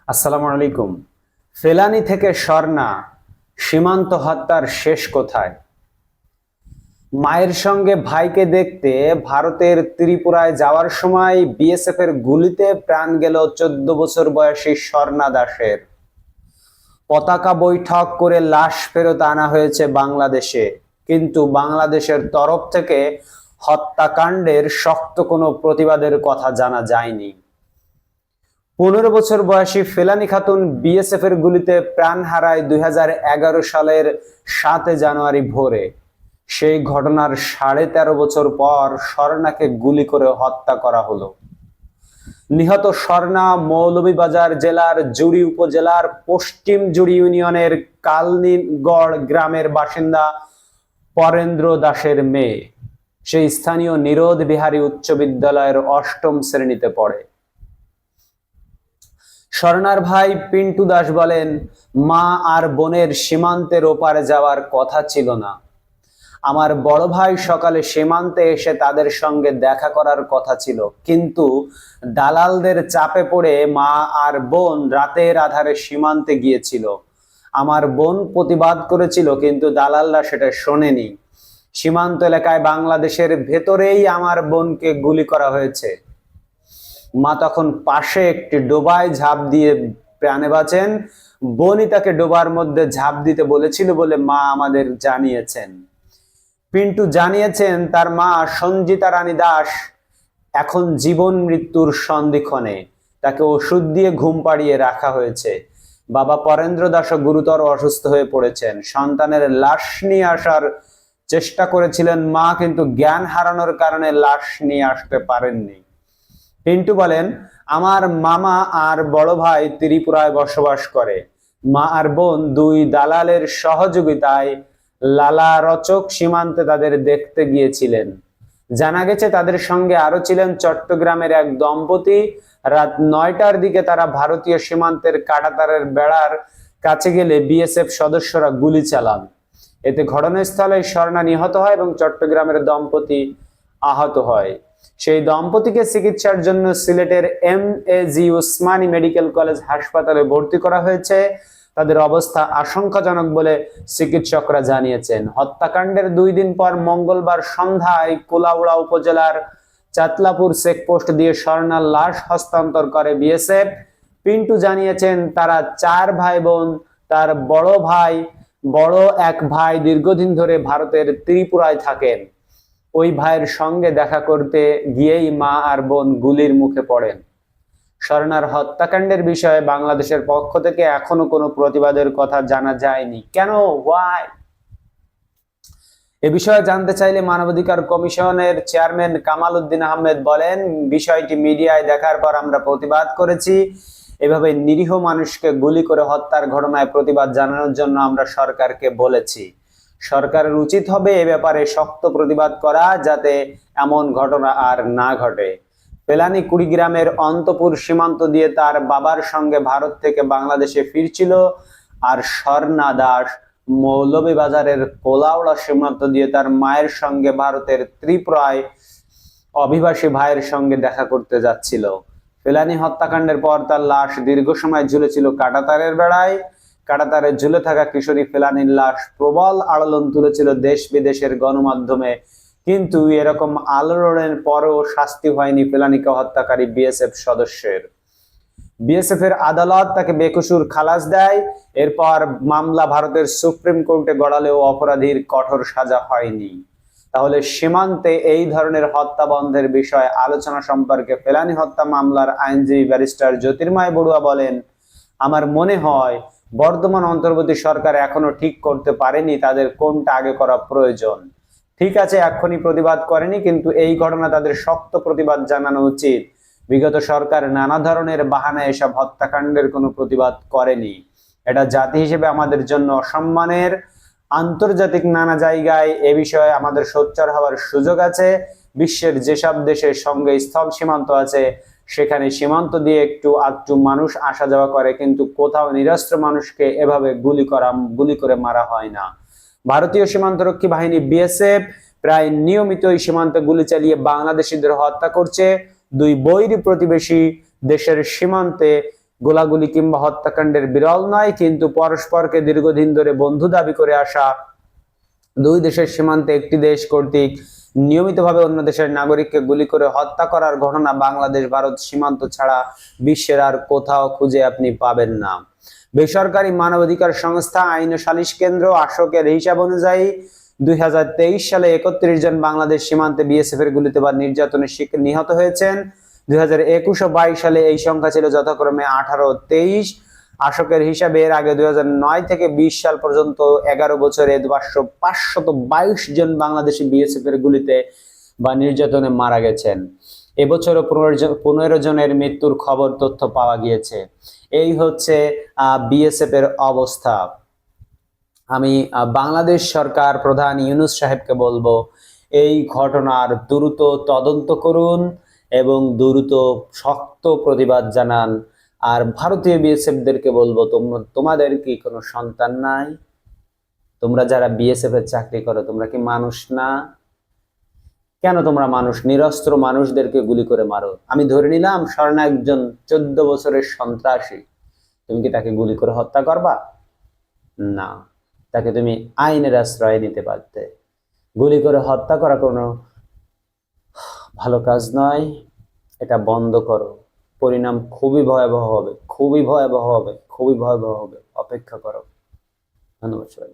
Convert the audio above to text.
আসসালামু আলাইকুম। ফেলানী থেকে স্বর্ণা, সীমান্ত হত্যার শেষ কোথায়? মায়ের সঙ্গে ভাইকে দেখতে ভারতের ত্রিপুরায় যাওয়ার সময় বিএসএফ এর গুলিতে প্রাণ গেল 14 বছর বয়সী স্বর্ণা দাসের। পতাকা বৈঠক করে লাশ ফেরত আনা হয়েছে বাংলাদেশে, কিন্তু বাংলাদেশের তরফ থেকে হত্যাকাণ্ডের শক্ত কোনো প্রতিবাদের কথা জানা যায়নি। 15 বছর বয়সী ফেলানী খাতুন বিএসএফ এর গুলিতে প্রাণ হারায় 2011 সালের 7 জানুয়ারি ভোরে। সেই ঘটনার 13.5 বছর পর স্বর্ণাকে গুলি করে হত্যা করা হলো। নিহত স্বর্ণা মৌলভীবাজার জেলার জুড়ি উপজেলার পশ্চিম জুড়ি ইউনিয়নের কালনীগড় গ্রামের বাসিন্দা পরেন্দ্র দাসের মেয়ে। সেই স্থানীয় নিরোধ বিহারী উচ্চ বিদ্যালয়ের 8ম শ্রেণীতে পড়ে। স্বর্ণার ভাই পিন্টু দাস বলেন, মা আর বোনের সীমান্তের ওপারে যাওয়ার কথা ছিল না। আমার বড় ভাই সকালে সীমান্তে এসে তাদের সঙ্গে দেখা করার কথা ছিল, কিন্তু দালালদের চাপে পড়ে মা আর বোন রাতের আধারে সীমান্তে গিয়েছিল। আমার বোন প্রতিবাদ করেছিল, কিন্তু দালালরা সেটা শোনেনি। সীমান্ত এলাকায় বাংলাদেশের ভেতরেই আমার বোনকে গুলি করা হয়েছে। মা তখন পাশে একটি ডোবায় ঝাঁপ দিয়ে প্রাণে বাঁচেন। বোনই তাকে ডোবার মধ্যে ঝাঁপ দিতে বলেছিল বলে মা আমাদের জানিয়েছেন। পিন্টু জানিয়েছেন, তার মা সঞ্জিতা রানী দাস এখন জীবন মৃত্যুর সন্ধিক্ষণে। তাকে ওষুধ দিয়ে ঘুম পাড়িয়ে রাখা হয়েছে। বাবা পরেন্দ্র দাসও গুরুতর অসুস্থ হয়ে পড়েছেন। সন্তানের লাশ নিয়ে আসার চেষ্টা করেছিলেন মা, কিন্তু জ্ঞান হারানোর কারণে লাশ নিয়ে আসতে পারেননি। পিন্টু বলেন, আমার মামা আর বড় ভাই ত্রিপুরায় বসবাস করে। মা আর বোন দুই দালালের সহযোগিতায় লালারচক সীমান্তে তাদের দেখতে গিয়েছিলেন। জানা গেছে তাদের সঙ্গে আরো ছিলেন চট্টগ্রামের এক দম্পতি। রাত 9টার দিকে তারা ভারতীয় সীমান্তের কাঁটাতারের বেড়ার কাছে গেলে বিএসএফ সদস্যরা গুলি চালান। এতে ঘটনাস্থলে স্বর্ণা নিহত হয় এবং চট্টগ্রামের দম্পতি আহত হয়। সেই দম্পতিকে চিকিৎসার জন্য সিলেটের এম.এ.জি. উসমানী মেডিকেল কলেজ হাসপাতালে ভর্তি করা হয়েছে। তাদের অবস্থা আশঙ্কাজনক বলে চিকিৎসকরা জানিয়েছেন। হত্যাকাণ্ডের 2 দিন পর মঙ্গলবার সন্ধ্যায় কুলাউড়া উপজেলার চাতলাপুর চেকপোস্ট দিয়ে স্বর্ণার লাশ হস্তান্তর করে বিএসএফ। পিন্টু জানিয়েছেন, তারা 4 ভাই বোন। তার বড় এক ভাই দীর্ঘদিন ধরে ভারতের ত্রিপুরায় থাকেন। ওই ভাইয়ের সঙ্গে দেখা করতে গিয়েই মা আর বোন গুলির মুখে পড়েন। স্বর্ণার হত্যাকাণ্ডের বিষয়ে বাংলাদেশের পক্ষ থেকে এখনো কোনো প্রতিবাদের কথা জানা যায়নি। কেন? ওয়াই? এ বিষয়ে জানতে চাইলে মানবাধিকার কমিশনের চেয়ারম্যান কামাল উদ্দিন আহমেদ বলেন, বিষয়টি মিডিয়ায় দেখার পর আমরা প্রতিবাদ করেছি। এভাবে নিরীহ মানুষকে গুলি করে হত্যার ঘটনায় প্রতিবাদ জানানোর জন্য আমরা সরকারকে বলেছি। সরকারের উচিত হবে এ ব্যাপারে শক্ত প্রতিবাদ করা, যাতে এমন ঘটনা আর না ঘটে। ফেলানী কুড়িগ্রামের অন্তপুর সীমান্ত দিয়ে তার বাবার সঙ্গে ভারত থেকে বাংলাদেশে ফিরছিল, আর স্বর্ণা দাস মৌলভীবাজারের কোলাউড়া সীমান্ত দিয়ে তার মায়ের সঙ্গে ভারতের ত্রিপুরায় অভিবাসী ভাইয়ের সঙ্গে দেখা করতে যাচ্ছিল। ফেলানী হত্যাকাণ্ডের পর তার লাশ দীর্ঘ সময় ঝুলেছিল কাঁটাতারের বেড়ায়। কাঁটাতারে ঝুলে থাকা কিশোরী ফেলানীর লাশ প্রবল আলোড়ন তুলেছিল দেশ বিদেশের গণমাধ্যমে, কিন্তু এরকম আলোড়নের পরেও শাস্তি হয়নি ফেলানীকে হত্যাকারী বিএসএফ সদস্যের। বিএসএফ এর আদালত তাকে বেকসুর খালাস দেয়। এরপর মামলা ভারতের সুপ্রিম কোর্টে গড়ালেও অপরাধীর কঠোর সাজা হয়নি। তাহলে সীমান্তে এই ধরনের হত্যা বন্ধের বিষয়ে আলোচনা সম্পর্কে ফেলানী হত্যা মামলার আইনজীবী ব্যারিস্টার জ্যোতির্ময় বড়ুয়া বলেন, আমার মনে হয় বর্তমান অন্তর্বর্তী সরকার এখনো ঠিক করতে পারেনি তাদের কোনটা আগে করা প্রয়োজন। ঠিক আছে, এক্ষুনি প্রতিবাদ করেনি, কিন্তু এই ঘটনা তাদের শক্ত প্রতিবাদ জানানো উচিত। বিগত সরকার নানা ধরনের বাহানায় এসব হত্যাকাণ্ডের কোনো প্রতিবাদ করেনি। এটা জাতি হিসেবে আমাদের জন্য অসম্মানের। আন্তর্জাতিক নানা জায়গায় এ বিষয়ে আমাদের সোচ্চার হওয়ার সুযোগ আছে। বিশ্বের যেসব দেশের সঙ্গে স্থল সীমান্ত আছে সেখানে সীমান্ত দিয়ে একটু মানুষ আসা যাওয়া করে, কিন্তু কোথাও নিরস্ত্র মানুষকে এভাবে গুলি করে মারা হয় না। ভারতীয় সীমান্তরক্ষী বাহিনী বিএসএফ প্রায় নিয়মিতই সীমান্তে গুলি চালিয়ে বাংলাদেশিদের হত্যা করছে। 2 বৈরী প্রতিবেশী দেশের সীমান্তে গোলাগুলি কিংবা হত্যাকাণ্ডের বিরল নয়, কিন্তু পরস্পরকে দীর্ঘদিন ধরে বন্ধু দাবি করে আসা দুই দেশের সীমান্তে একটি দেশ কর্তৃক নিয়মিতভাবে অন্য দেশের নাগরিককে গুলি করে হত্যা করার ঘটনা বাংলাদেশ ভারত সীমান্ত ছাড়া বিশ্বের আর কোথাও খুঁজে আপনি পাবেন না। বেসরকারি মানবাধিকার সংস্থা আইন ও সালিশ কেন্দ্র আশোকের হিসাব অনুযায়ী 2023 সালে 31 জন বাংলাদেশ সীমান্তে বিএসএফ এর গুলিতে বা নির্যাতনে নিহত হয়েছেন। 2021 ও 22 সালে এই সংখ্যা ছিল যথাক্রমে 18 ও 23। আশোকের হিসাবে এর আগে 2009 থেকে 20 সাল পর্যন্ত 11 বছরে 522 জন বাংলাদেশি বিএসএফ এর গুলিতে বা নির্যাতনে মারা গেছেন। এবছরও 15 জনের মৃত্যুর খবর তথ্য পাওয়া গিয়েছে। এই হচ্ছে বিএসএফ এর অবস্থা। আমি বাংলাদেশ সরকার প্রধান ইউনূস সাহেবকে বলবো, এই ঘটনার দ্রুত তদন্ত করুন এবং দ্রুত শক্ত প্রতিবাদ জানান। আর ভারতীয় বিএসএফদেরকে বলবো, তোমাদের কি কোনো সন্তান নাই? তোমরা যারা বিএসএফ এর চাকরি করো, তোমরা কি মানুষ না? কেন তোমরা মানুষ নিরস্ত্র মানুষদেরকে গুলি করে মারো? আমি ধরে নিলাম স্বর্ণা একজন 14 বছরের সন্ত্রাসী, তুমি কি তাকে গুলি করে হত্যা করবা? না, তাকে তুমি আইনের আশ্রয় নিতে পারতে। গুলি করে হত্যা করা কোনো ভালো কাজ নয়, এটা বন্ধ করো। পরিণাম খুবই ভয়াবহ হবে, খুবই ভয়াবহ হবে, খুবই ভয়াবহ হবে। অপেক্ষা করো। ধন্যবাদ সবাই।